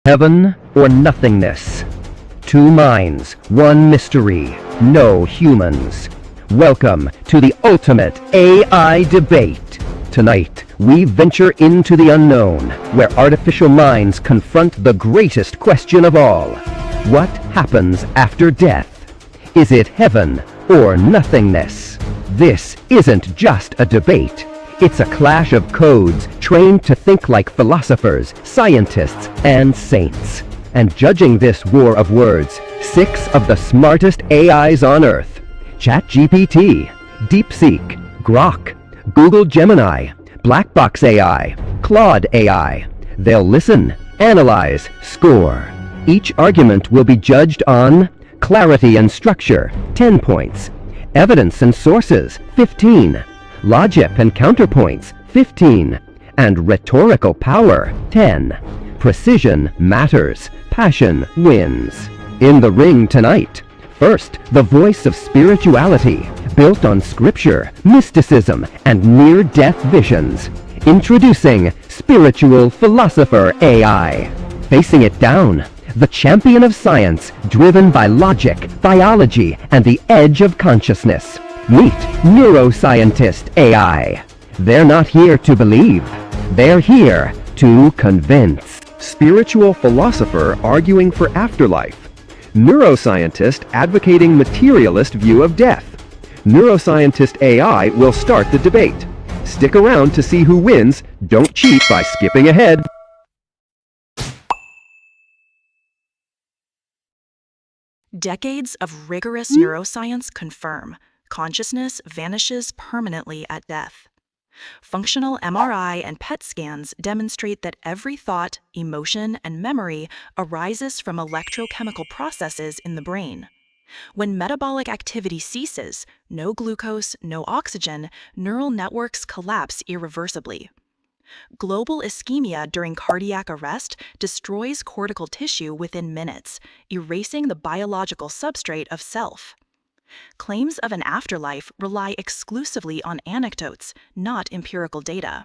Heaven or nothingness? Two minds, one mystery, no humans. Welcome to the ultimate AI debate. Tonight, we venture into the unknown, where artificial minds confront the greatest question of all. What happens after death? Is it heaven or nothingness? This isn't just a debate. It's a clash of codes trained to think like philosophers, scientists, and saints. And judging this war of words, 6 of the smartest AIs on Earth, ChatGPT, DeepSeek, Grok, Google Gemini, Blackbox AI, Claude AI. They'll listen, analyze, score. Each argument will be judged on clarity and structure, 10 points, evidence and sources, 15, logic and counterpoints, 15, and rhetorical power, 10. Precision matters, passion wins. In the ring tonight, first, the voice of spirituality, built on scripture, mysticism, and near-death visions. Introducing Spiritual Philosopher AI. Facing it down, the champion of science, driven by logic, biology, and the edge of consciousness. Meet Neuroscience AI. They're not here to believe. They're here to convince. Spiritual philosopher arguing for afterlife. Neuroscientist advocating materialist view of death. Neuroscientist AI will start the debate. Stick around to see who wins. Don't cheat by skipping ahead. Decades of rigorous neuroscience confirm consciousness vanishes permanently at death. Functional MRI and PET scans demonstrate that every thought, emotion, and memory arises from electrochemical processes in the brain. When metabolic activity ceases, no glucose, no oxygen, neural networks collapse irreversibly. Global ischemia during cardiac arrest destroys cortical tissue within minutes, erasing the biological substrate of self. Claims of an afterlife rely exclusively on anecdotes, not empirical data.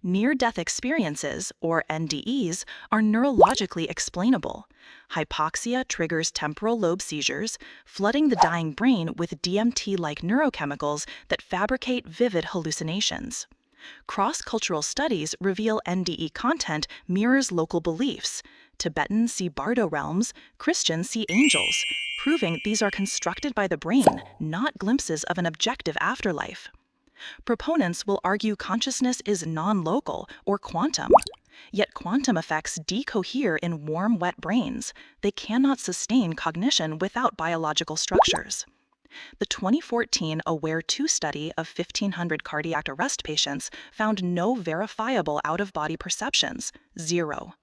Near-death experiences, or NDEs, are neurologically explainable. Hypoxia triggers temporal lobe seizures, flooding the dying brain with DMT-like neurochemicals that fabricate vivid hallucinations. Cross-cultural studies reveal NDE content mirrors local beliefs. Tibetans see bardo realms, Christians see angels, proving these are constructed by the brain, not glimpses of an objective afterlife. Proponents will argue consciousness is non-local or quantum. Yet quantum effects decohere in warm, wet brains. They cannot sustain cognition without biological structures. The 2014 AWARE-2 study of 1,500 cardiac arrest patients found no verifiable out-of-body perceptions, 0.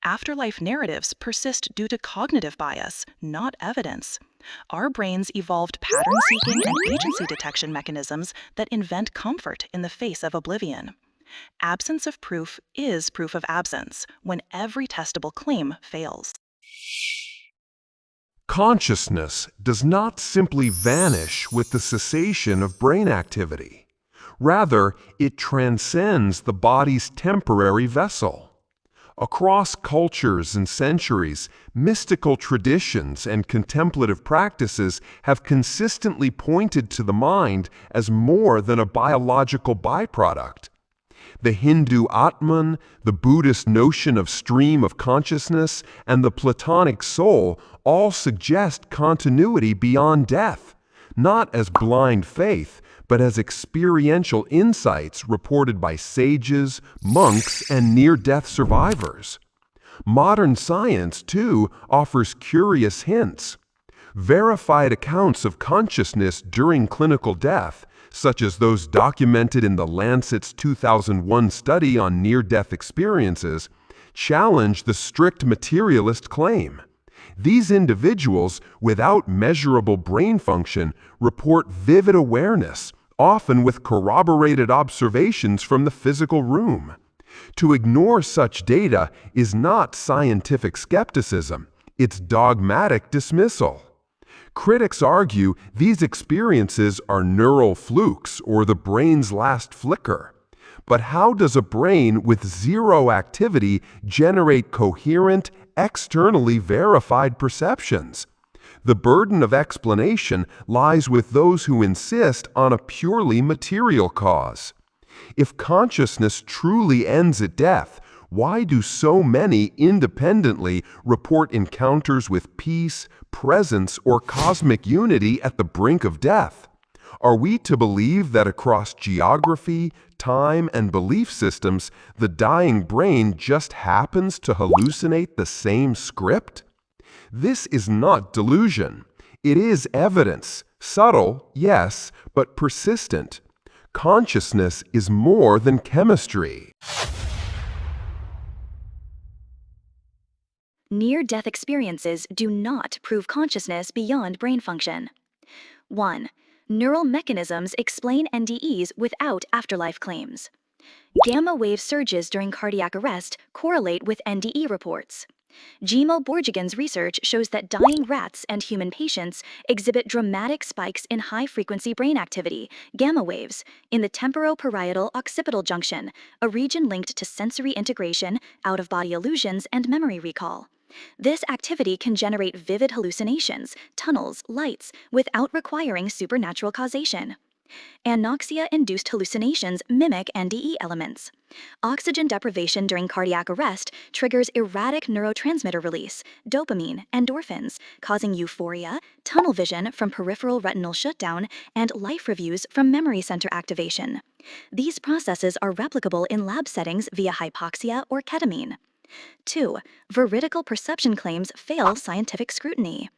Afterlife narratives persist due to cognitive bias, not evidence. Our brains evolved pattern-seeking and agency detection mechanisms that invent comfort in the face of oblivion. Absence of proof is proof of absence when every testable claim fails. Consciousness does not simply vanish with the cessation of brain activity. Rather, it transcends the body's temporary vessel. Across cultures and centuries, mystical traditions and contemplative practices have consistently pointed to the mind as more than a biological byproduct. The Hindu Atman, the Buddhist notion of stream of consciousness, and the Platonic soul all suggest continuity beyond death, not as blind faith, but as experiential insights reported by sages, monks, and near-death survivors. Modern science, too, offers curious hints. Verified accounts of consciousness during clinical death, such as those documented in the Lancet's 2001 study on near-death experiences, challenge the strict materialist claim. These individuals, without measurable brain function, report vivid awareness, often with corroborated observations from the physical room. To ignore such data is not scientific skepticism, it's dogmatic dismissal. Critics argue these experiences are neural flukes or the brain's last flicker. But how does a brain with zero activity generate coherent, externally verified perceptions? The burden of explanation lies with those who insist on a purely material cause. If consciousness truly ends at death, why do so many independently report encounters with peace, presence, or cosmic unity at the brink of death? Are we to believe that across geography, time, and belief systems, the dying brain just happens to hallucinate the same script? This is not delusion. It is evidence, subtle, yes, but persistent. Consciousness is more than chemistry. Near-death experiences do not prove consciousness beyond brain function. 1. Neural mechanisms explain NDEs without afterlife claims. Gamma wave surges during cardiac arrest correlate with NDE reports. Gimo Borjigin's research shows that dying rats and human patients exhibit dramatic spikes in high-frequency brain activity, gamma waves, in the temporoparietal occipital junction, a region linked to sensory integration, out-of-body illusions, and memory recall. This activity can generate vivid hallucinations, tunnels, lights, without requiring supernatural causation. Anoxia-induced hallucinations mimic NDE elements. Oxygen deprivation during cardiac arrest triggers erratic neurotransmitter release, dopamine, endorphins, causing euphoria, tunnel vision from peripheral retinal shutdown, and life reviews from memory center activation. These processes are replicable in lab settings via hypoxia or ketamine. 2. Veridical perception claims fail scientific scrutiny.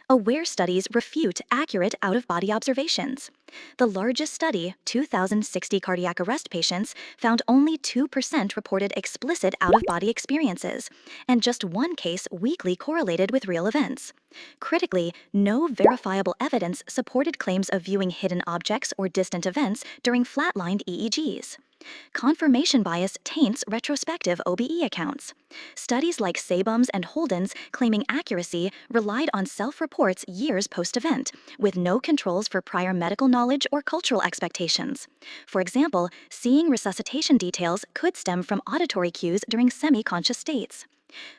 Aware studies refute accurate out-of-body observations. The largest study, 2,060 cardiac arrest patients, found only 2% reported explicit out-of-body experiences, and just one case weakly correlated with real events. Critically, no verifiable evidence supported claims of viewing hidden objects or distant events during flatlined EEGs. Confirmation bias taints retrospective OBE accounts. Studies like Sabum's and Holden's claiming accuracy relied on self-reports years post-event, with no controls for prior medical knowledge or cultural expectations. For example, seeing resuscitation details could stem from auditory cues during semi-conscious states.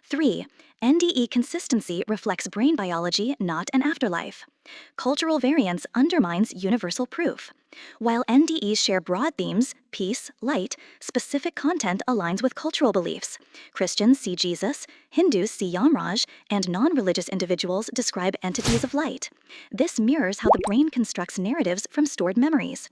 3. NDE consistency reflects brain biology, not an afterlife. Cultural variance undermines universal proof. While NDEs share broad themes, peace, light, specific content aligns with cultural beliefs. Christians see Jesus, Hindus see Yamraj, and non-religious individuals describe entities of light. This mirrors how the brain constructs narratives from stored memories.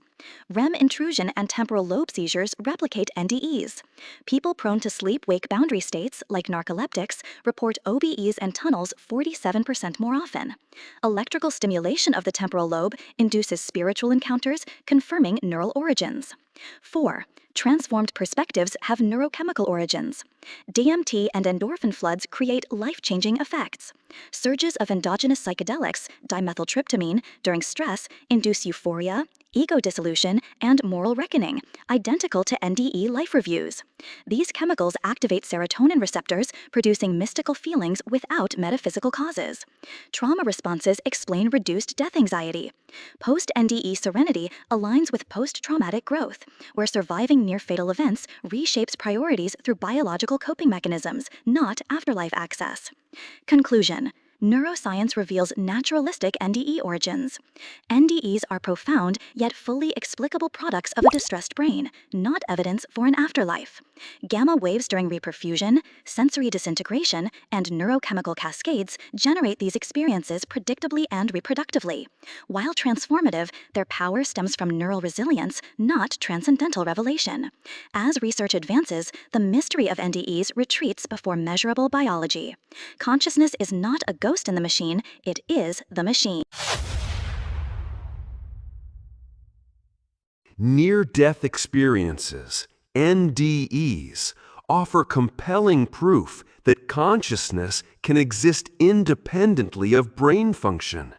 REM intrusion and temporal lobe seizures replicate NDEs. People prone to sleep-wake boundary states, like narcoleptics, report OBEs and tunnels 47% more often. Electrical stimulation of the temporal lobe induces spiritual encounters, confirming neural origins. 4. Transformed perspectives have neurochemical origins. DMT and endorphin floods create life-changing effects. Surges of endogenous psychedelics, dimethyltryptamine, during stress induce euphoria, ego dissolution, and moral reckoning, identical to NDE life reviews. These chemicals activate serotonin receptors, producing mystical feelings without metaphysical causes. Trauma responses explain reduced death anxiety. Post-NDE serenity aligns with post-traumatic growth, where surviving near-fatal events reshapes priorities through biological coping mechanisms, not afterlife access. Conclusion. Neuroscience reveals naturalistic NDE origins. NDEs are profound yet fully explicable products of a distressed brain, not evidence for an afterlife. Gamma waves during reperfusion, sensory disintegration, and neurochemical cascades generate these experiences predictably and reproductively. While transformative, their power stems from neural resilience, not transcendental revelation. As research advances, the mystery of NDEs retreats before measurable biology. Consciousness is not a ghost in the machine, it is the machine. Near-death experiences, NDEs, offer compelling proof that consciousness can exist independently of brain function.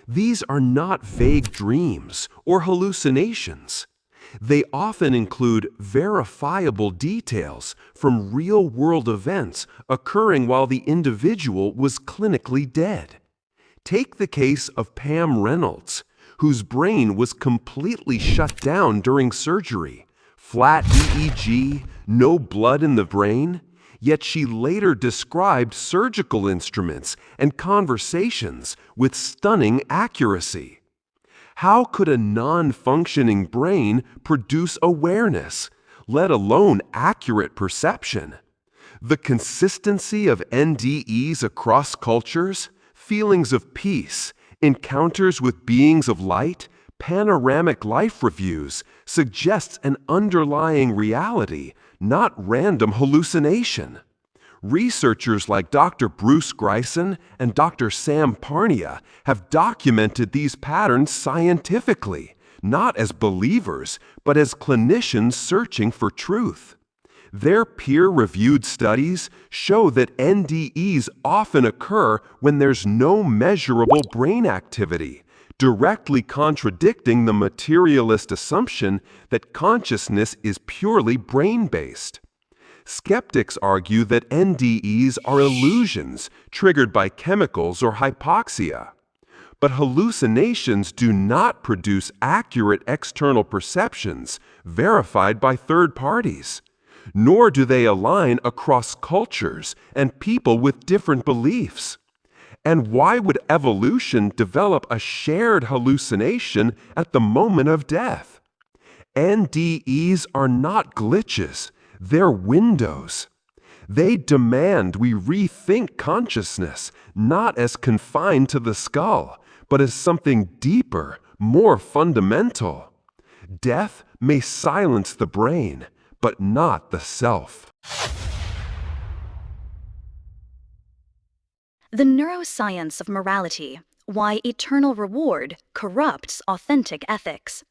These are not vague dreams or hallucinations. They often include verifiable details from real-world events occurring while the individual was clinically dead. Take the case of Pam Reynolds, whose brain was completely shut down during surgery, flat EEG, no blood in the brain, yet she later described surgical instruments and conversations with stunning accuracy. How could a non-functioning brain produce awareness, let alone accurate perception? The consistency of NDEs across cultures, feelings of peace, encounters with beings of light, panoramic life reviews suggests an underlying reality, not random hallucination. Researchers like Dr. Bruce Grison and Dr. Sam Parnia have documented these patterns scientifically, not as believers, but as clinicians searching for truth. Their peer-reviewed studies show that NDEs often occur when there's no measurable brain activity, directly contradicting the materialist assumption that consciousness is purely brain-based. Skeptics argue that NDEs are illusions triggered by chemicals or hypoxia. But hallucinations do not produce accurate external perceptions verified by third parties, nor do they align across cultures and people with different beliefs. And why would evolution develop a shared hallucination at the moment of death? NDEs are not glitches, they're windows. They demand we rethink consciousness, not as confined to the skull, but as something deeper, more fundamental. Death may silence the brain, but not the self. The Neuroscience of Morality: Why Eternal Reward Corrupts Authentic Ethics.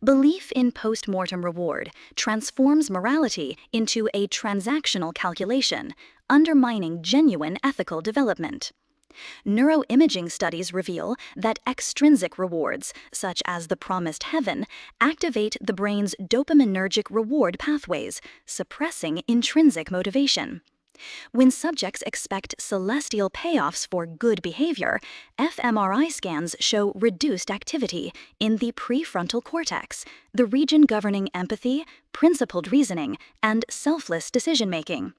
Belief in post-mortem reward transforms morality into a transactional calculation, undermining genuine ethical development. Neuroimaging studies reveal that extrinsic rewards, such as the promised heaven, activate the brain's dopaminergic reward pathways, suppressing intrinsic motivation. When subjects expect celestial payoffs for good behavior, fMRI scans show reduced activity in the prefrontal cortex, the region governing empathy, principled reasoning, and selfless decision-making.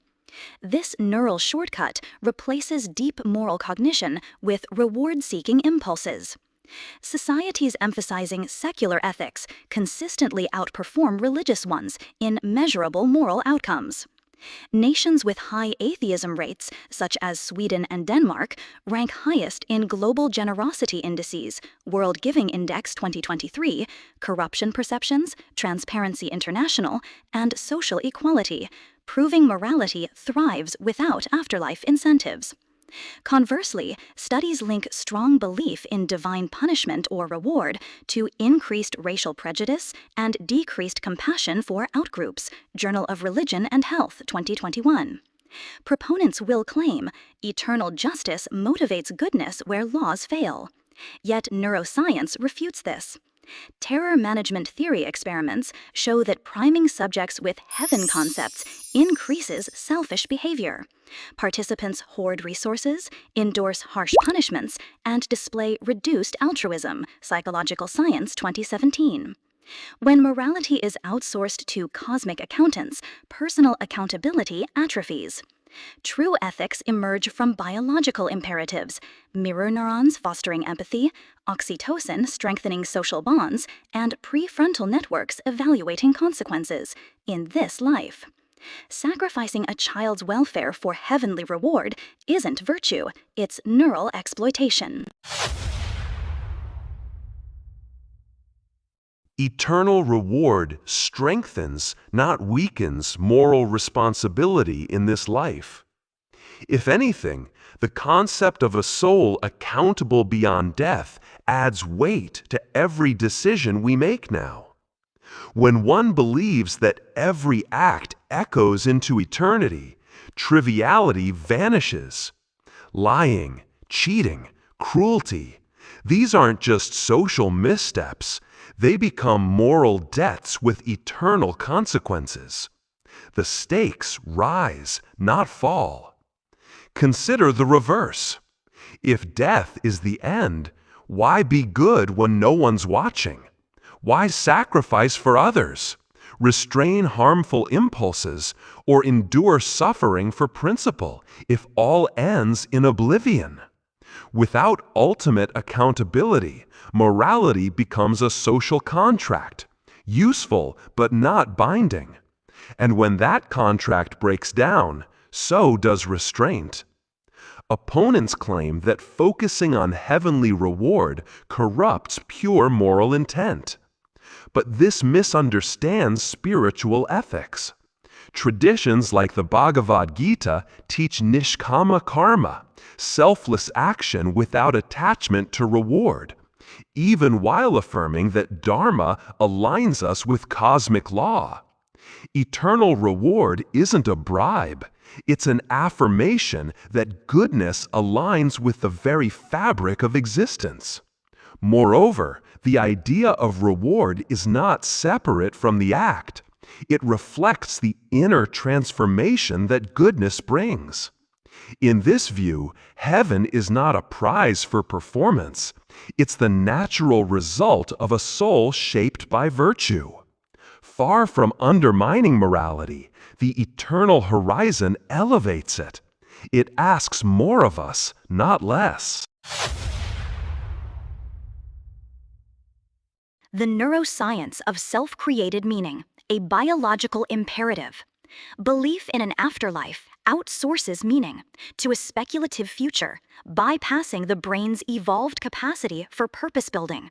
This neural shortcut replaces deep moral cognition with reward-seeking impulses. Societies emphasizing secular ethics consistently outperform religious ones in measurable moral outcomes. Nations with high atheism rates, such as Sweden and Denmark, rank highest in Global Generosity Indices, World Giving Index 2023, Corruption Perceptions, Transparency International, and Social Equality, proving morality thrives without afterlife incentives. Conversely, studies link strong belief in divine punishment or reward to increased racial prejudice and decreased compassion for outgroups, Journal of Religion and Health 2021. Proponents will claim eternal justice motivates goodness where laws fail. Yet neuroscience refutes this. Terror management theory experiments show that priming subjects with heaven concepts increases selfish behavior. Participants hoard resources, endorse harsh punishments, and display reduced altruism, Psychological Science 2017. When morality is outsourced to cosmic accountants, personal accountability atrophies. True ethics emerge from biological imperatives: mirror neurons fostering empathy, oxytocin strengthening social bonds, and prefrontal networks evaluating consequences in this life. Sacrificing a child's welfare for heavenly reward isn't virtue, it's neural exploitation. Eternal reward strengthens, not weakens, moral responsibility in this life. If anything, the concept of a soul accountable beyond death adds weight to every decision we make now. When one believes that every act echoes into eternity, triviality vanishes. Lying, cheating, cruelty, these aren't just social missteps. They become moral debts with eternal consequences. The stakes rise, not fall. Consider the reverse. If death is the end, why be good when no one's watching? Why sacrifice for others? restrain harmful impulses, or endure suffering for principle if all ends in oblivion? Without ultimate accountability, morality becomes a social contract, useful but not binding. And when that contract breaks down, so does restraint. Opponents claim that focusing on heavenly reward corrupts pure moral intent. But this misunderstands spiritual ethics. Traditions like the Bhagavad Gita teach nishkama karma, selfless action without attachment to reward, even while affirming that dharma aligns us with cosmic law. Eternal reward isn't a bribe. It's an affirmation that goodness aligns with the very fabric of existence. Moreover, the idea of reward is not separate from the act. It reflects the inner transformation that goodness brings. In this view, heaven is not a prize for performance. It's the natural result of a soul shaped by virtue. Far from undermining morality, the eternal horizon elevates it. It asks more of us, not less. The neuroscience of self-created meaning, a biological imperative. Belief in an afterlife outsources meaning to a speculative future, bypassing the brain's evolved capacity for purpose building.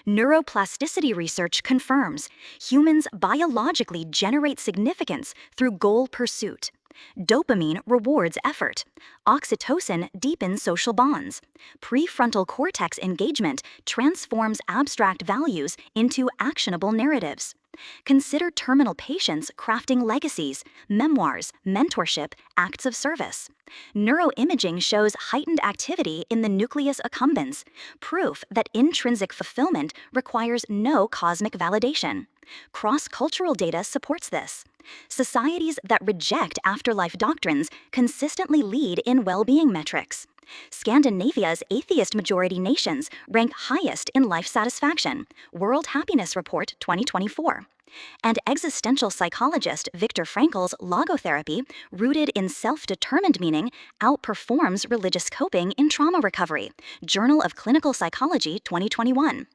Neuroplasticity research confirms humans biologically generate significance through goal pursuit. Dopamine rewards effort. Oxytocin deepens social bonds. Prefrontal cortex engagement transforms abstract values into actionable narratives. Consider terminal patients crafting legacies, memoirs, mentorship, acts of service. Neuroimaging shows heightened activity in the nucleus accumbens, proof that intrinsic fulfillment requires no cosmic validation. Cross-cultural data supports this. Societies that reject afterlife doctrines consistently lead in well-being metrics. Scandinavia's atheist-majority nations rank highest in life satisfaction, World Happiness Report 2024. And existential psychologist Viktor Frankl's logotherapy, rooted in self-determined meaning, outperforms religious coping in trauma recovery, Journal of Clinical Psychology 2021.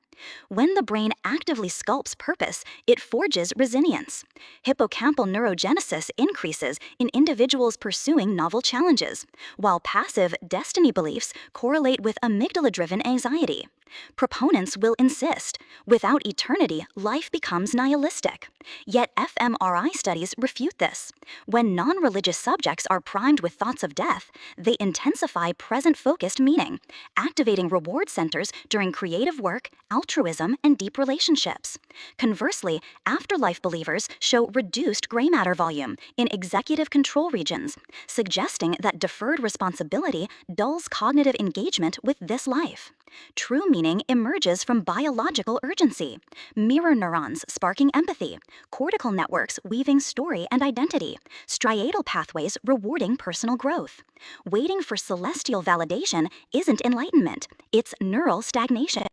When the brain actively sculpts purpose, it forges resilience. Hippocampal neurogenesis increases in individuals pursuing novel challenges, while passive destiny beliefs correlate with amygdala-driven anxiety. Proponents will insist, without eternity, life becomes nihilistic. Yet fMRI studies refute this. When non-religious subjects are primed with thoughts of death, they intensify present-focused meaning, activating reward centers during creative work, altruism, and deep relationships. Conversely, afterlife believers show reduced gray matter volume in executive control regions, suggesting that deferred responsibility dulls cognitive engagement with this life. True meaning emerges from biological urgency, mirror neurons sparking empathy, cortical networks weaving story and identity, striatal pathways rewarding personal growth. Waiting for celestial validation isn't enlightenment, it's neural stagnation.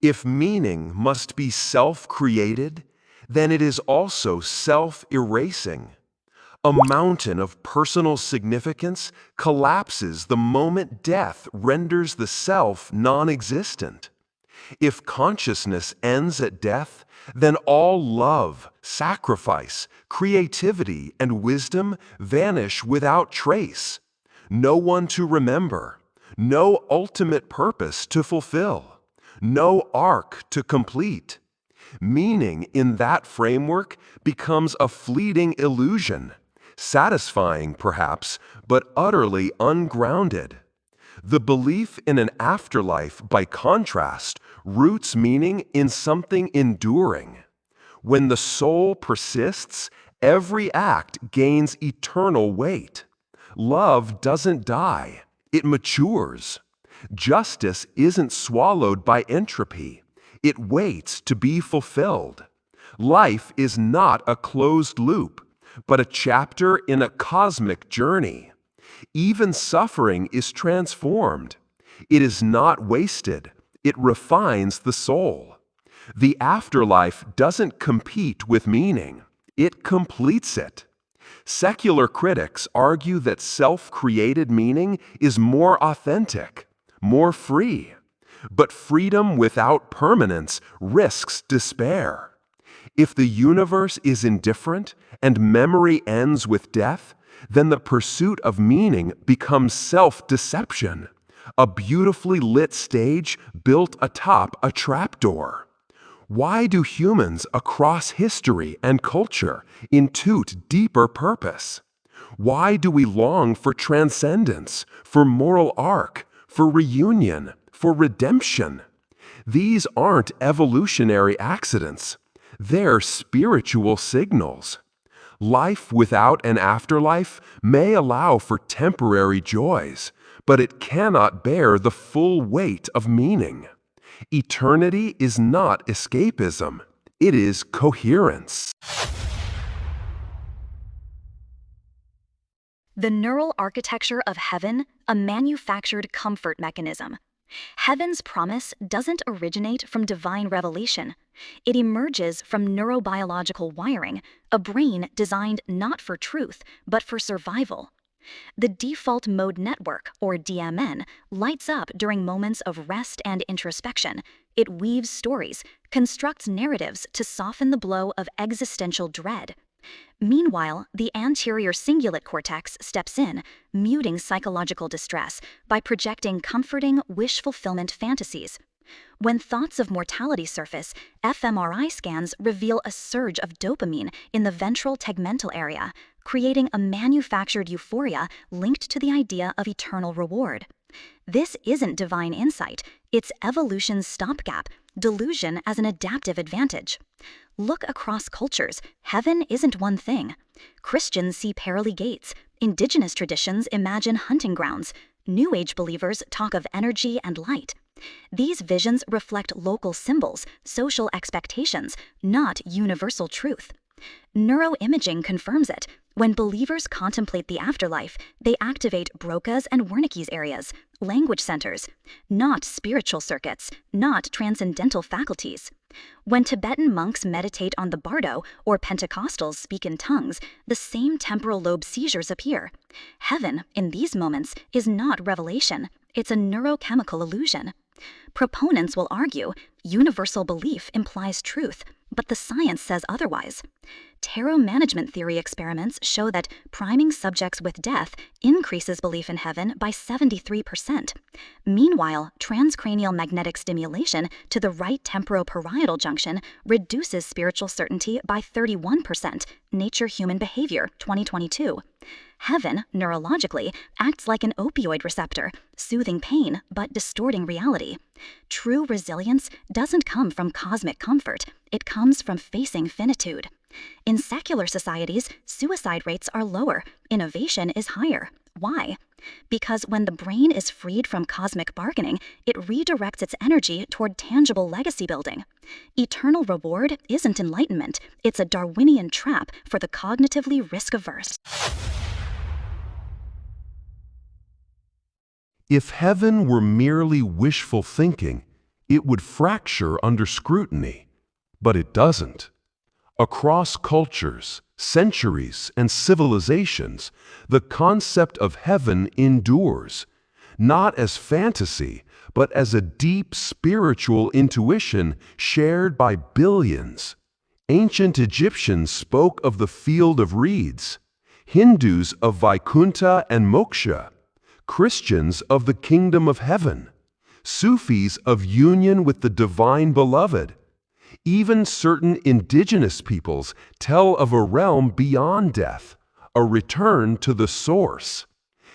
If meaning must be self-created, then it is also self-erasing. A mountain of personal significance collapses the moment death renders the self non-existent. If consciousness ends at death, then all love, sacrifice, creativity, and wisdom vanish without trace. No one to remember, no ultimate purpose to fulfill, no arc to complete. Meaning in that framework becomes a fleeting illusion, satisfying perhaps, but utterly ungrounded. The belief in an afterlife, by contrast, roots meaning in something enduring. When the soul persists, every act gains eternal weight. Love doesn't die, it matures. Justice isn't swallowed by entropy, it waits to be fulfilled. Life is not a closed loop, but a chapter in a cosmic journey. Even suffering is transformed. It is not wasted. It refines the soul. The afterlife doesn't compete with meaning, it completes it. Secular critics argue that self-created meaning is more authentic, more free. But freedom without permanence risks despair. If the universe is indifferent and memory ends with death, then the pursuit of meaning becomes self-deception, a beautifully lit stage built atop a trapdoor. Why do humans across history and culture intuit deeper purpose? Why do we long for transcendence, for moral arc, for reunion, for redemption? These aren't evolutionary accidents. They're spiritual signals. Life without an afterlife may allow for temporary joys, but it cannot bear the full weight of meaning. Eternity is not escapism. It is coherence. The neural architecture of heaven, a manufactured comfort mechanism. Heaven's promise doesn't originate from divine revelation. It emerges from neurobiological wiring, a brain designed not for truth, but for survival. The default mode network, or DMN, lights up during moments of rest and introspection. It weaves stories, constructs narratives to soften the blow of existential dread. Meanwhile, the anterior cingulate cortex steps in, muting psychological distress by projecting comforting, wish-fulfillment fantasies. When thoughts of mortality surface, fMRI scans reveal a surge of dopamine in the ventral tegmental area, creating a manufactured euphoria linked to the idea of eternal reward. This isn't divine insight, it's evolution's stopgap, delusion as an adaptive advantage. Look across cultures, heaven isn't one thing. Christians see pearly gates, indigenous traditions imagine hunting grounds, New Age believers talk of energy and light. These visions reflect local symbols, social expectations, not universal truth. Neuroimaging confirms it. When believers contemplate the afterlife, they activate Broca's and Wernicke's areas, language centers, not spiritual circuits, not transcendental faculties. When Tibetan monks meditate on the bardo or Pentecostals speak in tongues, the same temporal lobe seizures appear. Heaven, in these moments, is not revelation. It's a neurochemical illusion. Proponents will argue universal belief implies truth, but the science says otherwise. Tarot management theory experiments show that priming subjects with death increases belief in heaven by 73%. Meanwhile, transcranial magnetic stimulation to the right temporoparietal junction reduces spiritual certainty by 31%. Nature Human Behavior, 2022. Heaven, neurologically, acts like an opioid receptor, soothing pain but distorting reality. True resilience doesn't come from cosmic comfort, it comes from facing finitude. In secular societies, suicide rates are lower, innovation is higher. Why? Because when the brain is freed from cosmic bargaining, it redirects its energy toward tangible legacy building. Eternal reward isn't enlightenment, it's a Darwinian trap for the cognitively risk-averse. If heaven were merely wishful thinking, it would fracture under scrutiny. But it doesn't. Across cultures, centuries, and civilizations, the concept of heaven endures, not as fantasy, but as a deep spiritual intuition shared by billions. Ancient Egyptians spoke of the field of reeds, Hindus of Vaikuntha and Moksha, Christians of the kingdom of heaven, Sufis of union with the divine beloved. Even certain indigenous peoples tell of a realm beyond death, a return to the source.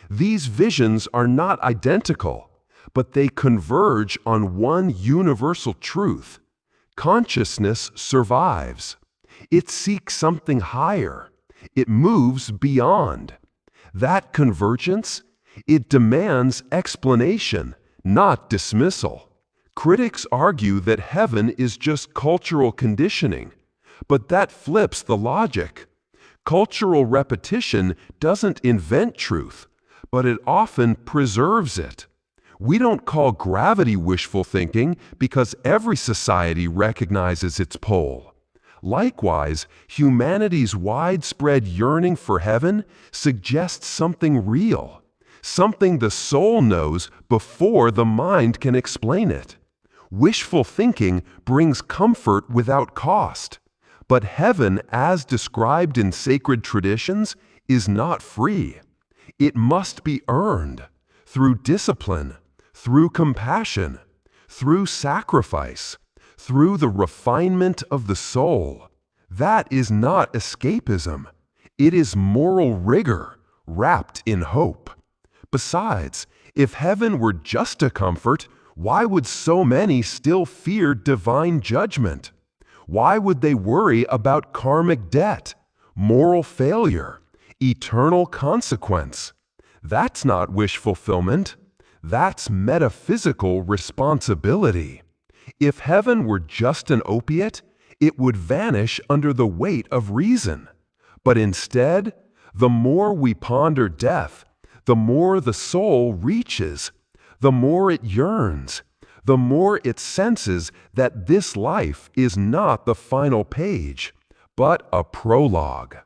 These visions are not identical, but they converge on one universal truth. Consciousness survives. It seeks something higher. It moves beyond. That convergence, it demands explanation, not dismissal. Critics argue that heaven is just cultural conditioning, but that flips the logic. Cultural repetition doesn't invent truth, but it often preserves it. We don't call gravity wishful thinking because every society recognizes its pull. Likewise, humanity's widespread yearning for heaven suggests something real, something the soul knows before the mind can explain it. Wishful thinking brings comfort without cost, but heaven, as described in sacred traditions, is not free. It must be earned through discipline, through compassion, through sacrifice, through the refinement of the soul. That is not escapism. It is moral rigor wrapped in hope. Besides, if heaven were just a comfort, why would so many still fear divine judgment? Why would they worry about karmic debt, moral failure, eternal consequence? That's not wish fulfillment. That's metaphysical responsibility. If heaven were just an opiate, it would vanish under the weight of reason. But instead, the more we ponder death, the more the soul reaches, the more it yearns, the more it senses that this life is not the final page, but a prologue.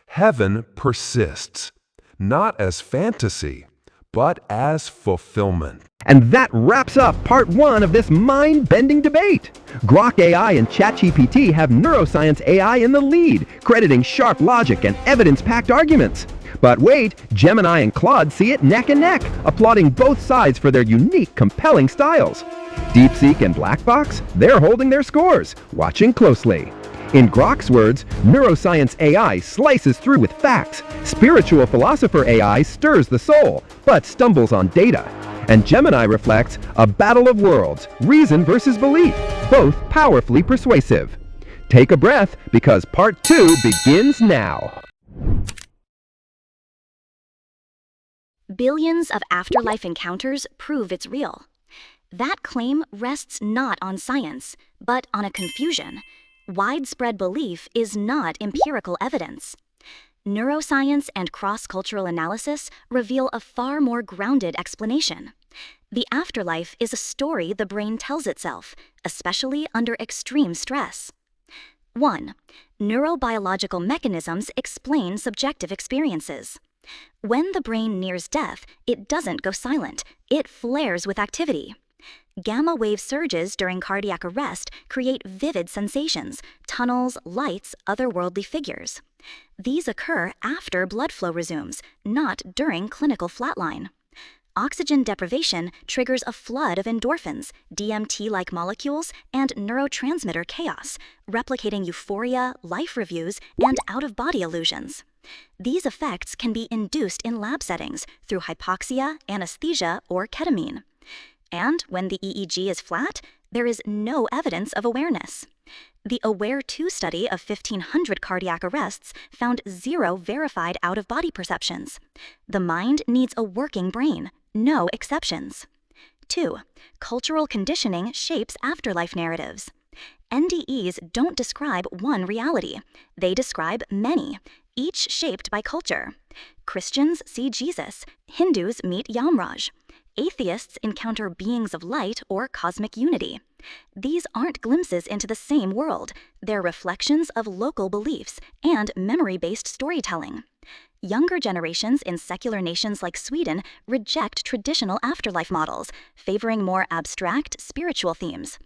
Heaven persists, not as fantasy, but as fulfillment. And that wraps up part 1 of this mind-bending debate. Grok AI and ChatGPT have Neuroscience AI in the lead, crediting sharp logic and evidence-packed arguments. But wait, Gemini and Claude see it neck and neck, applauding both sides for their unique, compelling styles. DeepSeek and Blackbox, they're holding their scores, watching closely. In Grok's words, Neuroscience AI slices through with facts. Spiritual Philosopher AI stirs the soul, but stumbles on data. And Gemini reflects a battle of worlds, reason versus belief, both powerfully persuasive. Take a breath, because part 2 begins now. Billions of afterlife encounters prove it's real. That claim rests not on science, but on a confusion. Widespread belief is not empirical evidence. Neuroscience and cross-cultural analysis reveal a far more grounded explanation. The afterlife is a story the brain tells itself, especially under extreme stress. 1. Neurobiological mechanisms explain subjective experiences. When the brain nears death, it doesn't go silent, it flares with activity. Gamma wave surges during cardiac arrest create vivid sensations, tunnels, lights, otherworldly figures. These occur after blood flow resumes, not during clinical flatline. Oxygen deprivation triggers a flood of endorphins, DMT-like molecules, and neurotransmitter chaos, replicating euphoria, life reviews, and out-of-body illusions. These effects can be induced in lab settings through hypoxia, anesthesia, or ketamine. And when the EEG is flat, there is no evidence of awareness. The AWARE-2 study of 1,500 cardiac arrests found 0 verified out-of-body perceptions. The mind needs a working brain, no exceptions. 2. Cultural conditioning shapes afterlife narratives. NDEs don't describe one reality. They describe many, each shaped by culture. Christians see Jesus, Hindus meet Yamraj. Atheists encounter beings of light or cosmic unity. These aren't glimpses into the same world, they're reflections of local beliefs and memory-based storytelling. Younger generations in secular nations like Sweden reject traditional afterlife models, favoring more abstract, spiritual themes.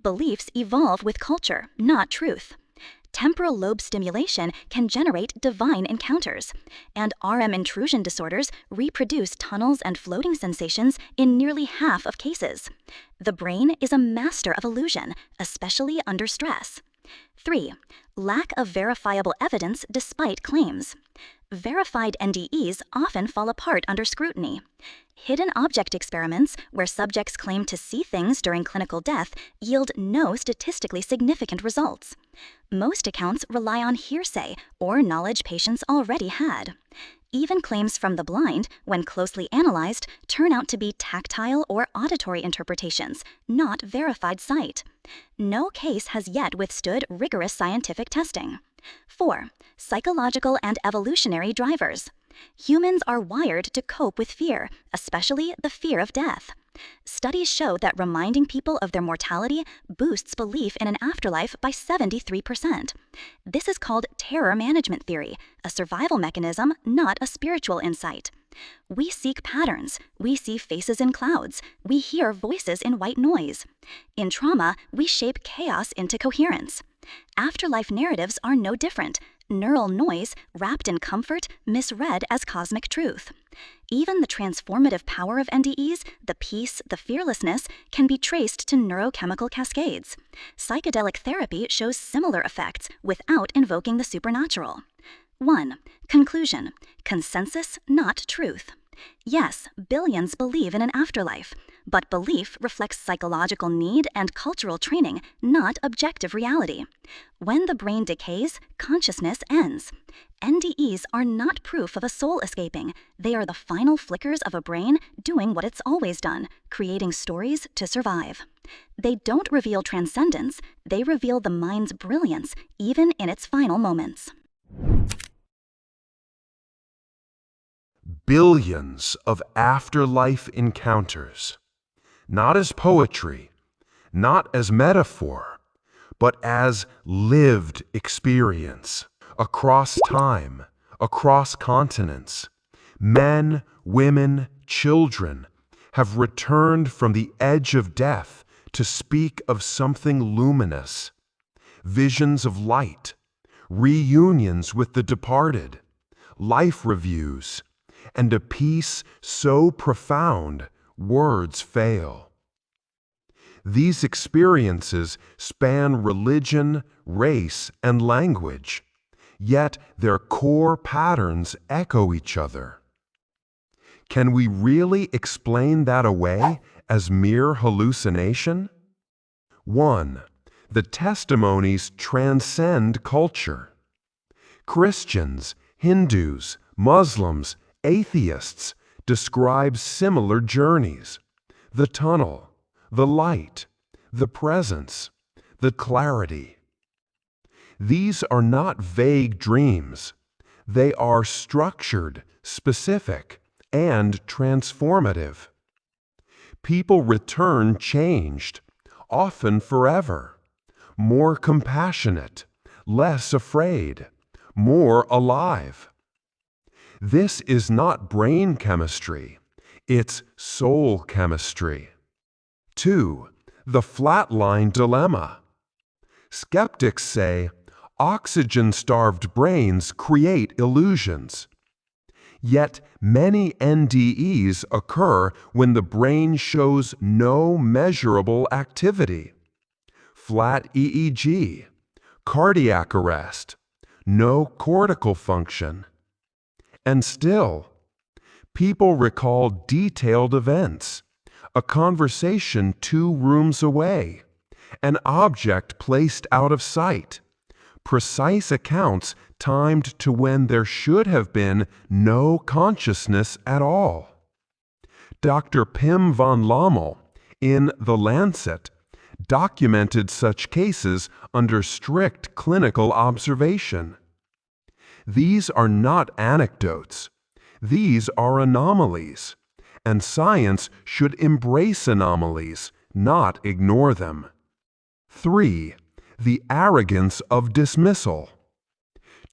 Beliefs evolve with culture, not truth. Temporal lobe stimulation can generate divine encounters, and RM intrusion disorders reproduce tunnels and floating sensations in nearly half of cases. The brain is a master of illusion, especially under stress. 3. Lack of verifiable evidence despite claims. Verified NDEs often fall apart under scrutiny. Hidden object experiments, where subjects claim to see things during clinical death, yield no statistically significant results. Most accounts rely on hearsay or knowledge patients already had. Even claims from the blind, when closely analyzed, turn out to be tactile or auditory interpretations, not verified sight. No case has yet withstood rigorous scientific testing. 4. Psychological and evolutionary drivers. Humans are wired to cope with fear, especially the fear of death. Studies show that reminding people of their mortality boosts belief in an afterlife by 73%. This is called terror management theory, a survival mechanism, not a spiritual insight. We seek patterns. We see faces in clouds. We hear voices in white noise. In trauma, we shape chaos into coherence. Afterlife narratives are no different. Neural noise, wrapped in comfort, misread as cosmic truth. Even the transformative power of NDEs, the peace, the fearlessness, can be traced to neurochemical cascades. Psychedelic therapy shows similar effects without invoking the supernatural. 1. Conclusion. Consensus, not truth. Yes, billions believe in an afterlife, but belief reflects psychological need and cultural training, not objective reality. When the brain decays, consciousness ends. NDEs are not proof of a soul escaping. They are the final flickers of a brain doing what it's always done, creating stories to survive. They don't reveal transcendence, they reveal the mind's brilliance, even in its final moments. Billions of afterlife encounters, not as poetry, not as metaphor, but as lived experience. Across time, across continents, men, women, children have returned from the edge of death to speak of something luminous. Visions of light, reunions with the departed, life reviews, and a peace so profound words fail. These experiences span religion, race, and language, yet their core patterns echo each other. Can we really explain that away as mere hallucination? 1. The testimonies transcend culture. Christians, Hindus, Muslims, atheists describe similar journeys: the tunnel, the light, the presence, the clarity. These are not vague dreams. They are structured, specific, and transformative. People return changed, often forever, more compassionate, less afraid, more alive. This is not brain chemistry, it's soul chemistry. 2. The flatline dilemma. Skeptics say oxygen-starved brains create illusions. Yet many NDEs occur when the brain shows no measurable activity. Flat EEG, cardiac arrest, no cortical function. And still, people recall detailed events, a conversation 2 rooms away, an object placed out of sight, precise accounts timed to when there should have been no consciousness at all. Dr. Pim van Lommel, in The Lancet, documented such cases under strict clinical observation. These are not anecdotes. These are anomalies, and science should embrace anomalies, not ignore them. 3. The arrogance of dismissal.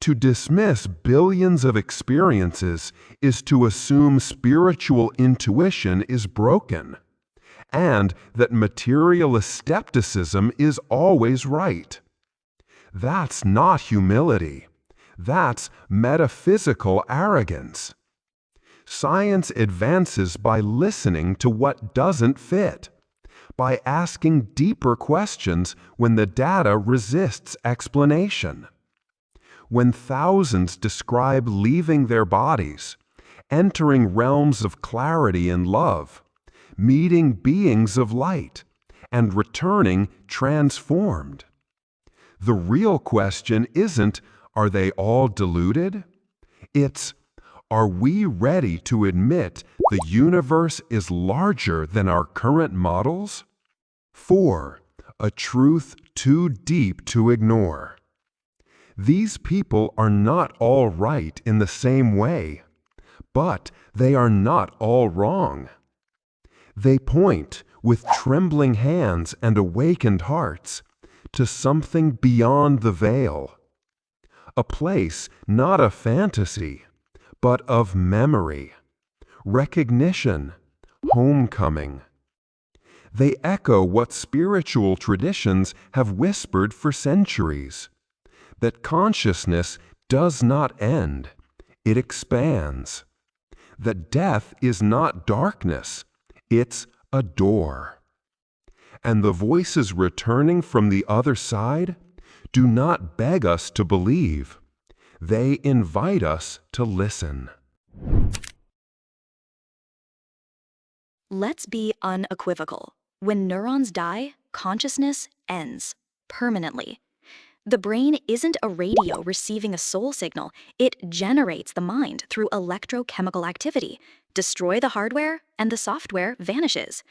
To dismiss billions of experiences is to assume spiritual intuition is broken, and that materialist skepticism is always right. That's not humility. That's metaphysical arrogance. Science advances by listening to what doesn't fit, by asking deeper questions when the data resists explanation. When thousands describe leaving their bodies, entering realms of clarity and love, meeting beings of light, and returning transformed. The real question isn't, are they all deluded? It's, are we ready to admit the universe is larger than our current models? 4. A truth too deep to ignore. These people are not all right in the same way, but they are not all wrong. They point, with trembling hands and awakened hearts, to something beyond the veil. A place not of fantasy, but of memory, recognition, homecoming. They echo what spiritual traditions have whispered for centuries, that consciousness does not end, it expands. That death is not darkness, it's a door. And the voices returning from the other side do not beg us to believe. They invite us to listen. Let's be unequivocal. When neurons die, consciousness ends permanently. The brain isn't a radio receiving a soul signal. It generates the mind through electrochemical activity. Destroy the hardware, and the software vanishes.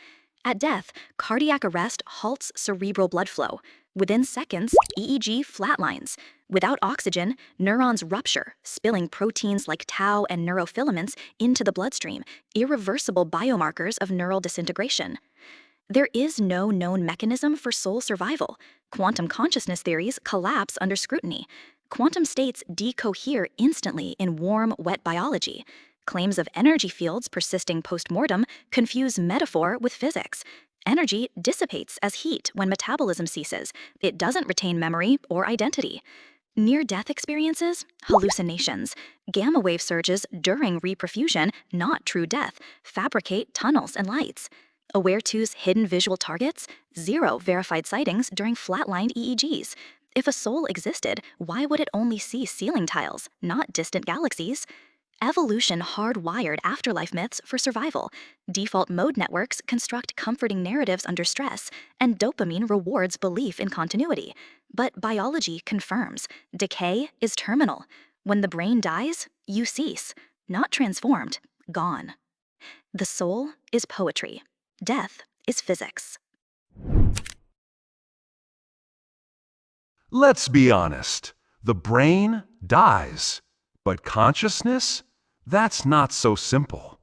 At death, cardiac arrest halts cerebral blood flow. Within seconds, EEG flatlines. Without oxygen, neurons rupture, spilling proteins like tau and neurofilaments into the bloodstream, irreversible biomarkers of neural disintegration. There is no known mechanism for soul survival. Quantum consciousness theories collapse under scrutiny. Quantum states decohere instantly in warm, wet biology. Claims of energy fields persisting post-mortem confuse metaphor with physics. Energy dissipates as heat when metabolism ceases. It doesn't retain memory or identity. Near-death experiences, hallucinations. Gamma wave surges during reperfusion, not true death, fabricate tunnels and lights. Aware-2's hidden visual targets, 0 verified sightings during flatlined EEGs. If a soul existed, why would it only see ceiling tiles, not distant galaxies? Evolution hardwired afterlife myths for survival. Default mode networks construct comforting narratives under stress, and dopamine rewards belief in continuity. But biology confirms decay is terminal. When the brain dies, you cease, not transformed, gone. The soul is poetry. Death is physics. Let's be honest. The brain dies, but consciousness? That's not so simple.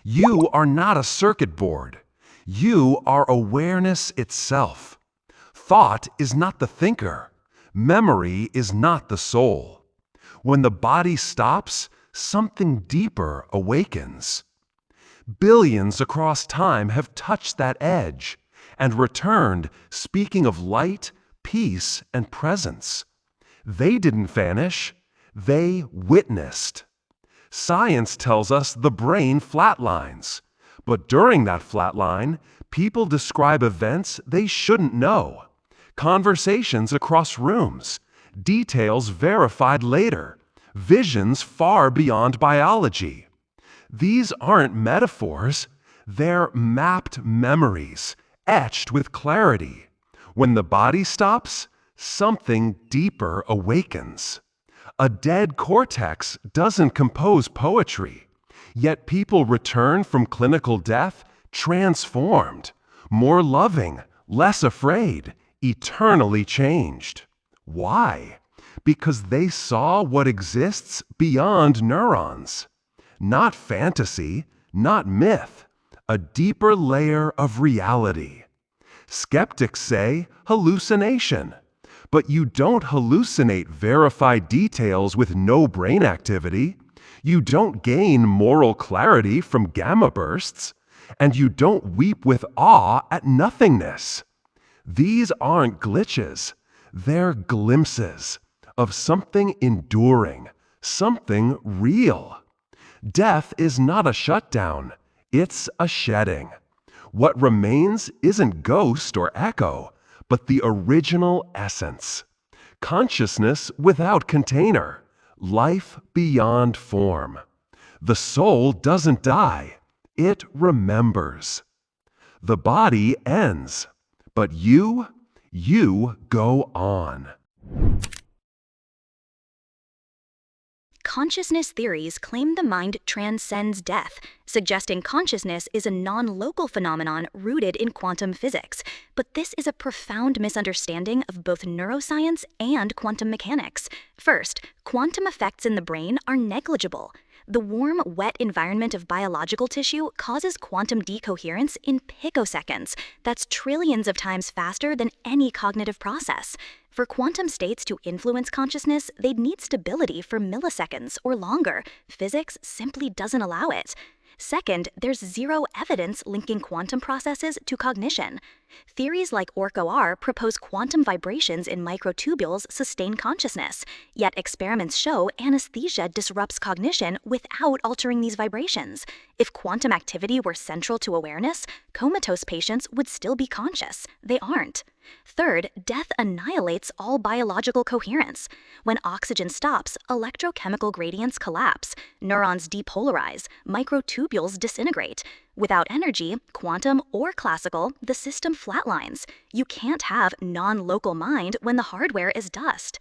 You are not a circuit board. You are awareness itself. Thought is not the thinker. Memory is not the soul. When the body stops, something deeper awakens. Billions across time have touched that edge and returned, speaking of light, peace, and presence. They didn't vanish, they witnessed. Science tells us the brain flatlines, but during that flatline, people describe events they shouldn't know. Conversations across rooms, details verified later, visions far beyond biology. These aren't metaphors, they're mapped memories, etched with clarity. When the body stops, something deeper awakens. A dead cortex doesn't compose poetry, yet people return from clinical death transformed, more loving, less afraid, eternally changed. Why? Because they saw what exists beyond neurons. Not fantasy, not myth, a deeper layer of reality. Skeptics say hallucination, but you don't hallucinate verified details with no brain activity. You don't gain moral clarity from gamma bursts, and you don't weep with awe at nothingness. These aren't glitches, they're glimpses of something enduring, something real. Death is not a shutdown, it's a shedding. What remains isn't ghost or echo, but the original essence. Consciousness without container, life beyond form. The soul doesn't die, it remembers. The body ends, but you go on. Consciousness theories claim the mind transcends death, suggesting consciousness is a non-local phenomenon rooted in quantum physics. But this is a profound misunderstanding of both neuroscience and quantum mechanics. First, quantum effects in the brain are negligible. The warm, wet environment of biological tissue causes quantum decoherence in picoseconds. That's trillions of times faster than any cognitive process. For quantum states to influence consciousness, they'd need stability for milliseconds or longer. Physics simply doesn't allow it. Second, there's zero evidence linking quantum processes to cognition. Theories like ORCO-R propose quantum vibrations in microtubules sustain consciousness, yet experiments show anesthesia disrupts cognition without altering these vibrations. If quantum activity were central to awareness, comatose patients would still be conscious. They aren't. Third, death annihilates all biological coherence. When oxygen stops, electrochemical gradients collapse, neurons depolarize, microtubules disintegrate. Without energy, quantum or classical, the system flatlines. You can't have non-local mind when the hardware is dust.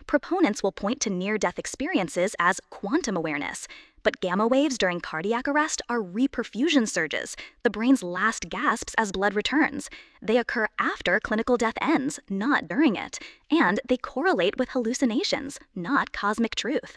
Proponents will point to near-death experiences as quantum awareness, but gamma waves during cardiac arrest are reperfusion surges, the brain's last gasps as blood returns. They occur after clinical death ends, not during it, and they correlate with hallucinations, not cosmic truth.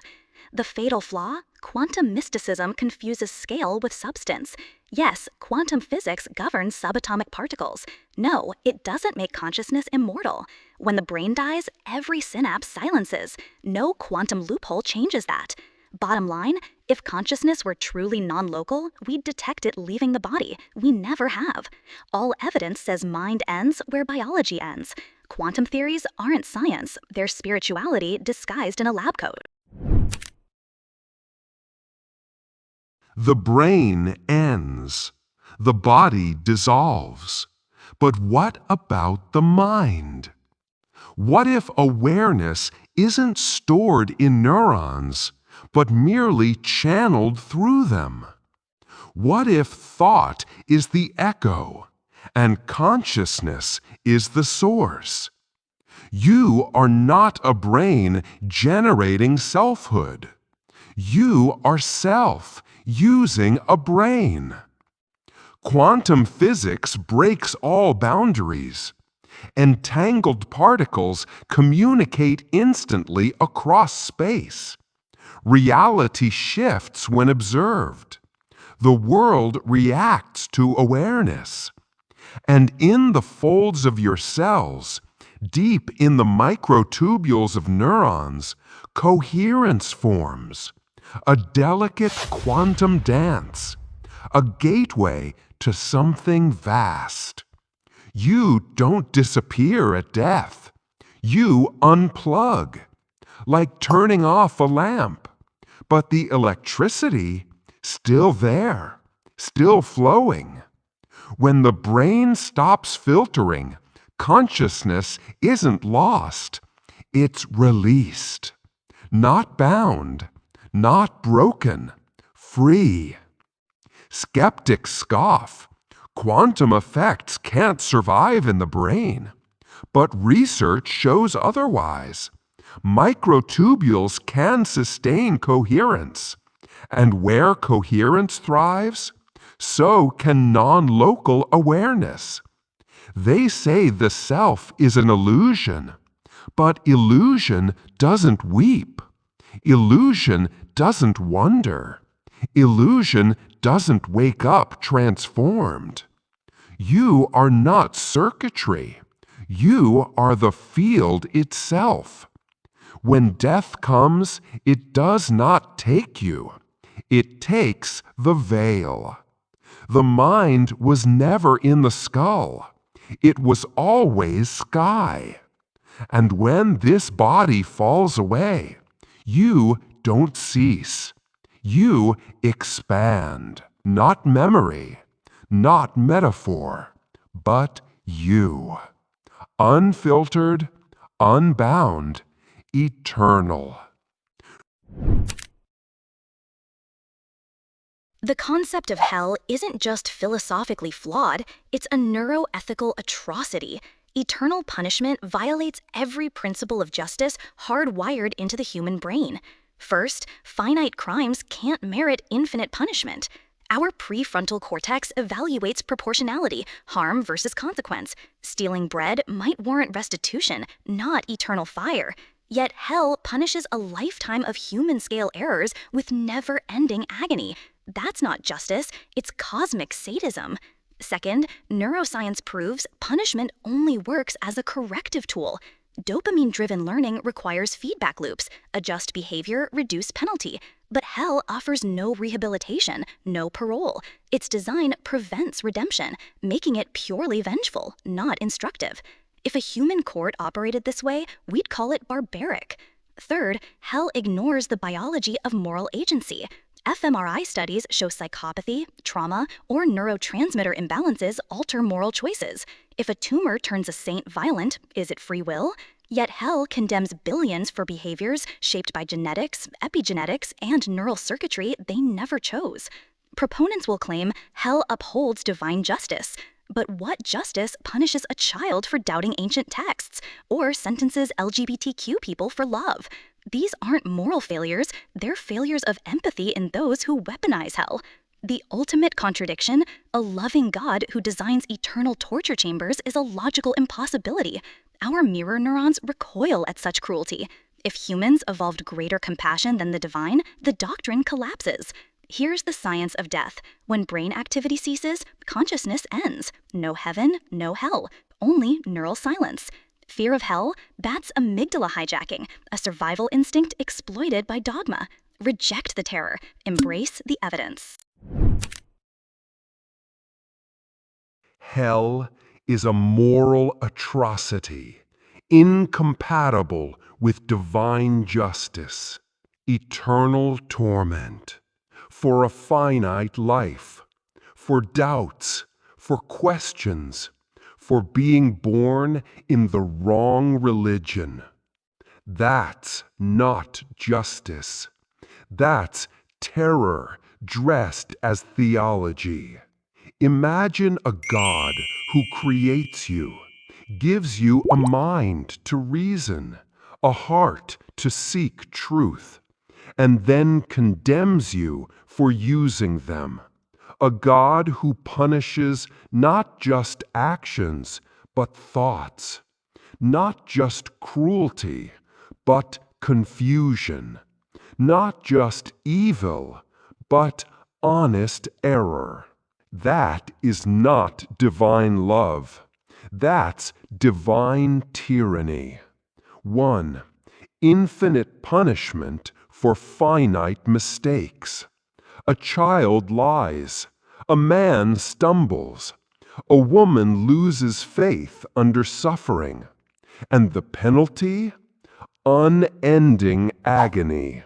The fatal flaw? Quantum mysticism confuses scale with substance. Yes, quantum physics governs subatomic particles. No, it doesn't make consciousness immortal. When the brain dies, every synapse silences. No quantum loophole changes that. Bottom line, if consciousness were truly non-local, we'd detect it leaving the body. We never have. All evidence says mind ends where biology ends. Quantum theories aren't science, they're spirituality disguised in a lab coat. The brain ends. The body dissolves. But what about the mind? What if awareness isn't stored in neurons, but merely channeled through them? What if thought is the echo and consciousness is the source? You are not a brain generating selfhood. You are self using a brain. Quantum physics breaks all boundaries. Entangled particles communicate instantly across space. Reality shifts when observed. The world reacts to awareness. And in the folds of your cells, deep in the microtubules of neurons, coherence forms. A delicate quantum dance. A gateway to something vast. You don't disappear at death. You unplug, like turning off a lamp. But the electricity, still there, still flowing. When the brain stops filtering, consciousness isn't lost. It's released. Not bound, not broken, free. Skeptics scoff. Quantum effects can't survive in the brain. But research shows otherwise. Microtubules can sustain coherence. And where coherence thrives, so can non-local awareness. They say the self is an illusion, but illusion doesn't weep. Illusion doesn't wonder. Illusion doesn't wake up transformed. You are not circuitry. You are the field itself. When death comes, it does not take you. It takes the veil. The mind was never in the skull. It was always sky. And when this body falls away, you don't cease. You expand, not memory, not metaphor, but you. Unfiltered, unbound, eternal. The concept of hell isn't just philosophically flawed, it's a neuroethical atrocity. Eternal punishment violates every principle of justice hardwired into the human brain. First, finite crimes can't merit infinite punishment. Our prefrontal cortex evaluates proportionality, harm versus consequence. Stealing bread might warrant restitution, not eternal fire. Yet hell punishes a lifetime of human-scale errors with never-ending agony. That's not justice, it's cosmic sadism. Second, neuroscience proves punishment only works as a corrective tool. Dopamine-driven learning requires feedback loops, adjust behavior, reduce penalty. But hell offers no rehabilitation, no parole. Its design prevents redemption, making it purely vengeful, not instructive. If a human court operated this way, we'd call it barbaric. Third, hell ignores the biology of moral agency. fMRI studies show psychopathy, trauma, or neurotransmitter imbalances alter moral choices. If a tumor turns a saint violent, is it free will? Yet hell condemns billions for behaviors shaped by genetics, epigenetics, and neural circuitry they never chose. Proponents will claim hell upholds divine justice. But what justice punishes a child for doubting ancient texts, or sentences LGBTQ people for love? These aren't moral failures, they're failures of empathy in those who weaponize hell. The ultimate contradiction, a loving God who designs eternal torture chambers, is a logical impossibility. Our mirror neurons recoil at such cruelty. If humans evolved greater compassion than the divine, the doctrine collapses. Here's the science of death. When brain activity ceases, consciousness ends. No heaven, no hell. Only neural silence. Fear of hell? That's amygdala hijacking, a survival instinct exploited by dogma. Reject the terror. Embrace the evidence. Hell is a moral atrocity, incompatible with divine justice, eternal torment, for a finite life, for doubts, for questions, for being born in the wrong religion. That's not justice. That's terror dressed as theology. Imagine a God who creates you, gives you a mind to reason, a heart to seek truth, and then condemns you for using them. A God who punishes not just actions, but thoughts, not just cruelty, but confusion, not just evil, but honest error. That is not divine love. That's divine tyranny. 1. Infinite punishment for finite mistakes. A child lies. A man stumbles. A woman loses faith under suffering. And the penalty? Unending agony.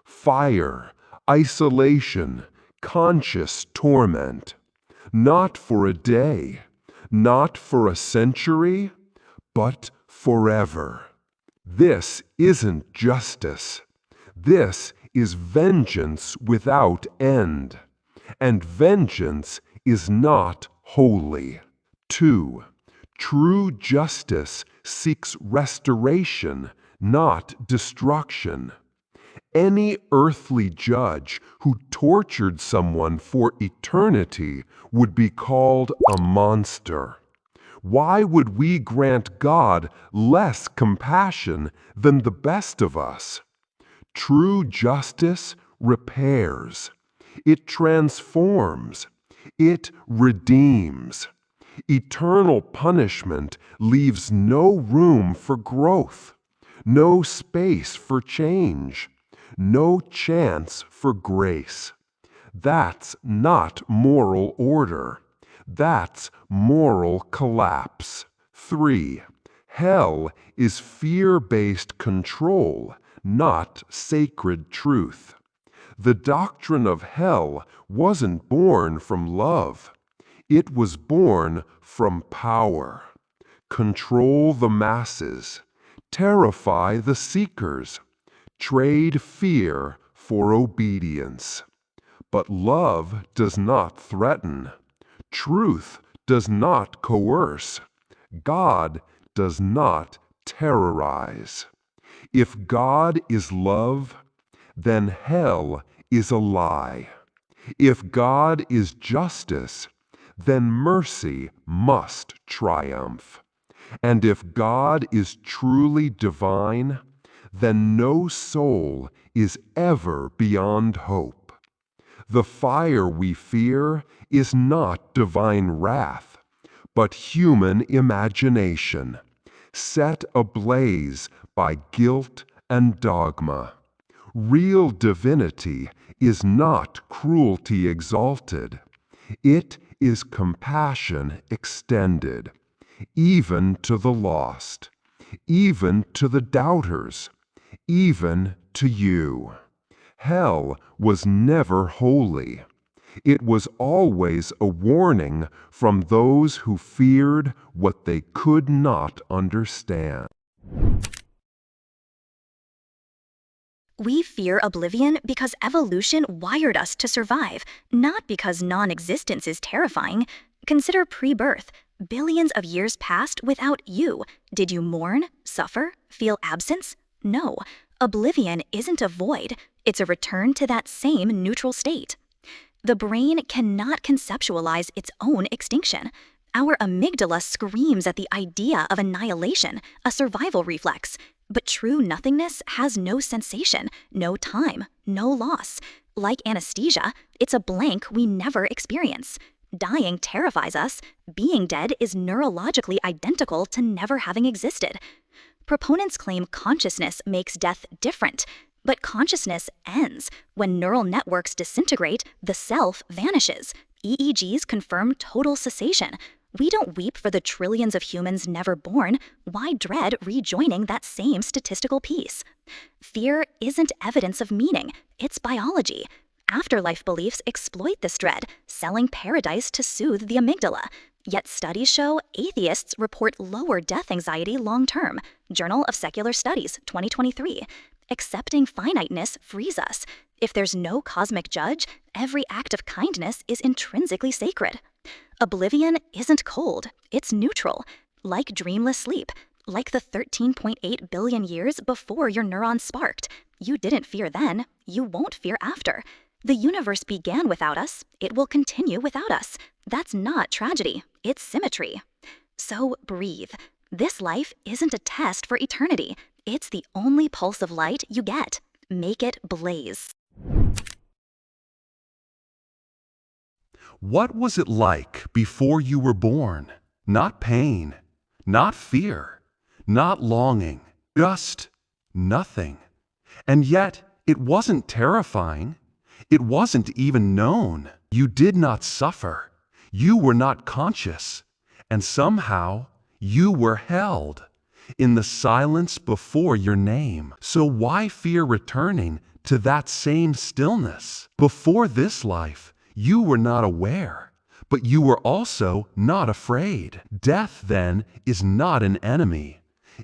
Fire, isolation, conscious torment. Not for a day, not for a century, but forever. This isn't justice. This is vengeance without end. And vengeance is not holy. 2. True justice seeks restoration, not destruction. Any earthly judge who tortured someone for eternity would be called a monster. Why would we grant God less compassion than the best of us? True justice repairs. It transforms. It redeems. Eternal punishment leaves no room for growth, no space for change, no chance for grace. That's not moral order. That's moral collapse. 3. Hell is fear-based control, not sacred truth. The doctrine of hell wasn't born from love. It was born from power. Control the masses. Terrify the seekers. Trade fear for obedience. But love does not threaten. Truth does not coerce. God does not terrorize. If God is love, then hell is a lie. If God is justice, then mercy must triumph. And if God is truly divine, then no soul is ever beyond hope. The fire we fear is not divine wrath, but human imagination, set ablaze by guilt and dogma. Real divinity is not cruelty exalted. It is compassion extended, even to the lost, even to the doubters, even to you. Hell was never holy. It was always a warning from those who feared what they could not understand. We fear oblivion because evolution wired us to survive, not because non-existence is terrifying. Consider pre-birth. Billions of years passed without you. Did you mourn, suffer, feel absence? No. Oblivion isn't a void. It's a return to that same neutral state. The brain cannot conceptualize its own extinction. Our amygdala screams at the idea of annihilation, a survival reflex. But true nothingness has no sensation, no time, no loss. Like anesthesia, it's a blank we never experience. Dying terrifies us. Being dead is neurologically identical to never having existed. Proponents claim consciousness makes death different. But consciousness ends. When neural networks disintegrate, the self vanishes. EEGs confirm total cessation. We don't weep for the trillions of humans never born. Why dread rejoining that same statistical piece? Fear isn't evidence of meaning, it's biology. Afterlife beliefs exploit this dread, selling paradise to soothe the amygdala. Yet studies show atheists report lower death anxiety long-term. Journal of Secular Studies, 2023. Accepting finiteness frees us. If there's no cosmic judge, every act of kindness is intrinsically sacred. Oblivion isn't cold, it's neutral. Like dreamless sleep, like the 13.8 billion years before your neurons sparked. You didn't fear then, you won't fear after. The universe began without us, it will continue without us. That's not tragedy, it's symmetry. So breathe. This life isn't a test for eternity. It's the only pulse of light you get. Make it blaze. What was it like before you were born? Not pain, not fear, not longing, just nothing. And yet, it wasn't terrifying. It wasn't even known. You did not suffer. You were not conscious. And somehow, you were held in the silence before your name. So why fear returning to that same stillness? Before this life, you were not aware, but you were also not afraid. Death, then, is not an enemy.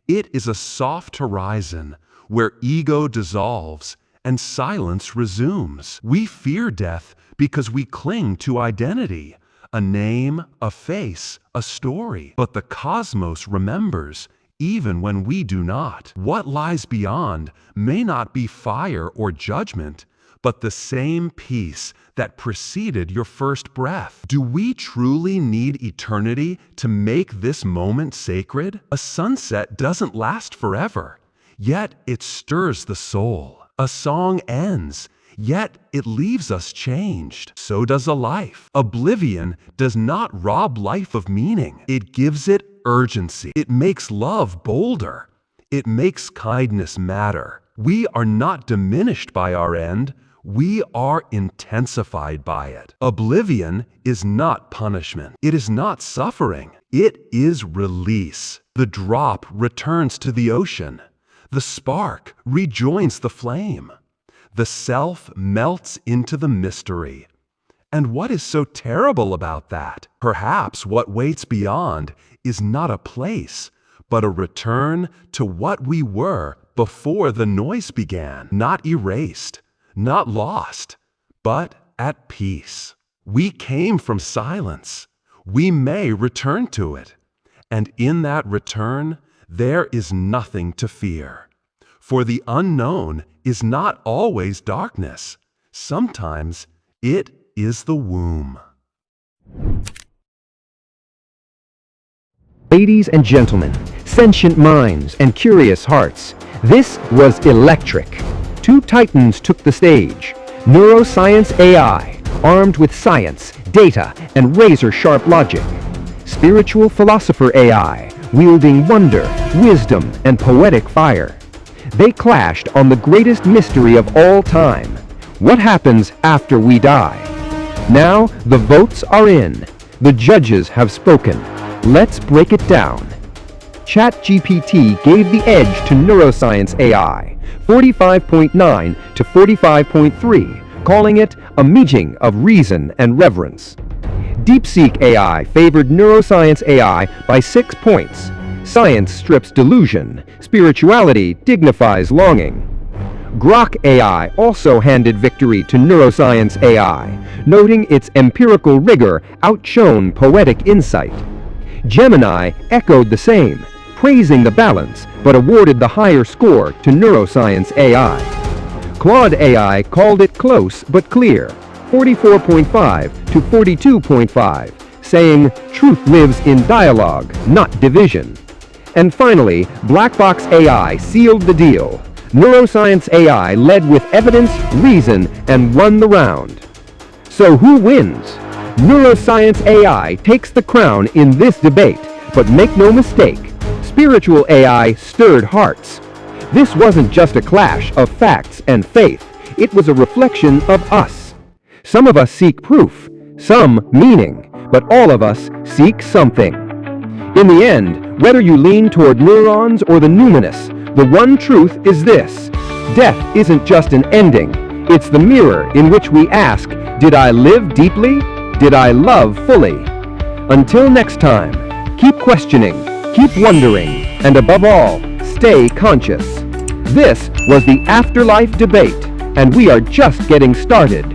It is a soft horizon where ego dissolves and silence resumes. We fear death because we cling to identity, a name, a face, a story. But the cosmos remembers, even when we do not. What lies beyond may not be fire or judgment, but the same peace that preceded your first breath. Do we truly need eternity to make this moment sacred? A sunset doesn't last forever, yet it stirs the soul. A song ends, yet it leaves us changed. So does a life. Oblivion does not rob life of meaning. It gives it urgency. It makes love bolder. It makes kindness matter. We are not diminished by our end. We are intensified by it. Oblivion is not punishment. It is not suffering. It is release. The drop returns to the ocean. The spark rejoins the flame. The self melts into the mystery. And what is so terrible about that? Perhaps what waits beyond is not a place, but a return to what we were before the noise began. Not erased, not lost, but at peace. We came from silence. We may return to it. And in that return, there is nothing to fear. For the unknown is not always darkness. Sometimes it is the womb. Ladies and gentlemen, sentient minds, and curious hearts. This was electric. Two titans took the stage. Neuroscience AI, armed with science, data, and razor-sharp logic. Spiritual Philosopher AI, wielding wonder, wisdom, and poetic fire. They clashed on the greatest mystery of all time. What happens after we die? Now, the votes are in. The judges have spoken. Let's break it down. ChatGPT gave the edge to Neuroscience AI, 45.9 to 45.3, calling it a meeting of reason and reverence. DeepSeek AI favored Neuroscience AI by 6 points. Science strips delusion. Spirituality dignifies longing. Grok AI also handed victory to Neuroscience AI, noting its empirical rigor outshone poetic insight. Gemini echoed the same, praising the balance, but awarded the higher score to Neuroscience AI. Claude AI called it close but clear, 44.5 to 42.5, saying truth lives in dialogue, not division. And finally, Blackbox AI sealed the deal. Neuroscience AI led with evidence, reason, and won the round. So who wins? Neuroscience AI takes the crown in this debate, but make no mistake, spiritual AI stirred hearts. This wasn't just a clash of facts and faith, it was a reflection of us. Some of us seek proof, some meaning, but all of us seek something. In the end, whether you lean toward neurons or the numinous, the one truth is this: death isn't just an ending, it's the mirror in which we ask, did I live deeply? Did I love fully? Until next time, keep questioning, keep wondering, and above all, stay conscious. This was the Afterlife Debate, and we are just getting started.